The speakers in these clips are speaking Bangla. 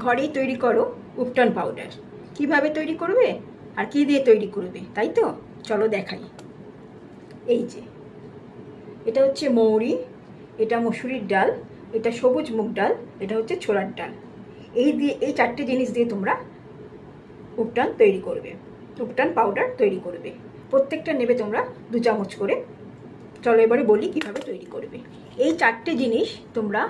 ঘরেই তৈরি করো উপটান পাউডার। কিভাবে তৈরি করবে আর কি দিয়ে তৈরি করবে, তাই তো? চলো দেখাই। এই যে এটা হচ্ছে মৌরি, এটা মসুরির ডাল, এটা সবুজ মুগ ডাল, এটা হচ্ছে ছোলার ডাল। এই চারটে জিনিস দিয়ে তোমরা উপটান তৈরি করবে, উপটান পাউডার তৈরি করবে। প্রত্যেকটা নেবে তোমরা 2 চামচ করে। চলো এবারে বলি কিভাবে তৈরি করবে। এই চারটে জিনিস তোমরা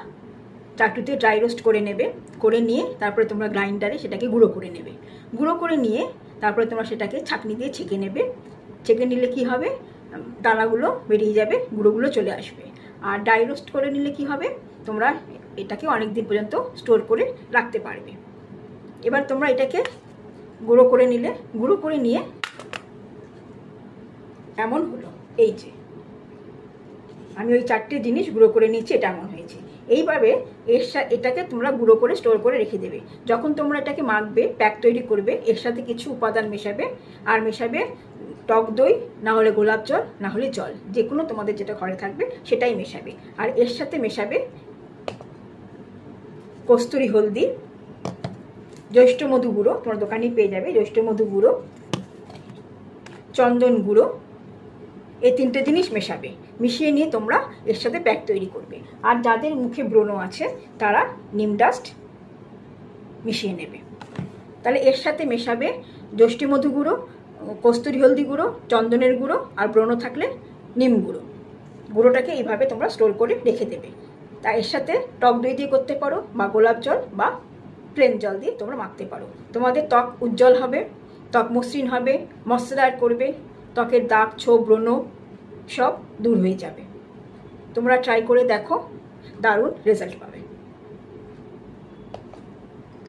চাটুতে ড্রাই রোস্ট করে নেবে, করে নিয়ে তারপরে তোমরা গ্রাইন্ডারে সেটাকে গুঁড়ো করে নেবে। গুঁড়ো করে নিয়ে তারপরে তোমরা সেটাকে ছাঁকনি দিয়ে ছেঁকে নেবে। ছেঁকে নিলে কি হবে, দানাগুলো বেরিয়ে যাবে, গুঁড়োগুলো চলে আসবে। আর ড্রাই রোস্ট করে নিলে কি হবে, তোমরা এটাকে অনেক দিন পর্যন্ত স্টোর করে রাখতে পারবে। এবার তোমরা এটাকে গুঁড়ো করে নিলে, গুঁড়ো করে নিয়ে এমন হলো। এই যে আমি ওই চারটে জিনিস গুঁড়ো করে নিয়েছি, এটা এমন হয়েছে। এইভাবে এটাকে তোমরা গুঁড়ো করে স্টোর করে রেখে দেবে। যখন তোমরা এটাকে মাখবে, প্যাক তৈরি করবে, এর সাথে কিছু উপাদান মেশাবে। আর মেশাবে টক দই, না হলে গোলাপ জল, না হলে জল, যে কোনো তোমাদের যেটা ঘরে থাকবে সেটাই মেশাবে। আর এর সাথে মেশাবে কস্তুরি হলদি, জ্যৈষ্ঠ মধু গুঁড়ো, তোমার দোকানেই পেয়ে যাবে জ্যৈষ্ঠ মধু গুঁড়ো, চন্দন গুঁড়ো। এই 3টে জিনিস মেশাবে। মিশিয়ে নিয়ে তোমরা এর সাথে প্যাক তৈরি করবে। আর যাদের মুখে ব্রণ আছে তারা নিম ডাস্ট মিশিয়ে নেবে। তাহলে এর সাথে মেশাবে জ্যৈষ্ঠ মধু গুঁড়ো, কস্তুরি হলদি গুঁড়ো, চন্দনের গুঁড়ো, আর ব্রণ থাকলে নিম গুঁড়ো। গুঁড়োটাকে এইভাবে তোমরা স্টোর করে রেখে দেবে। তা এর সাথে টক দই দিয়ে করতে পারো, বা গোলাপ জল বা প্লেন জল দিয়ে তোমরা মাখতে পারো। তোমাদের ত্বক উজ্জ্বল হবে, ত্বক মসৃণ হবে, ময়শ্চারাইজ করবে, ত্বকের দাগ, ছোপ, ব্রণ সব দূর হয়ে যাবে। তোমরা ট্রাই করে দেখো, দারুণ রেজাল্ট পাবে।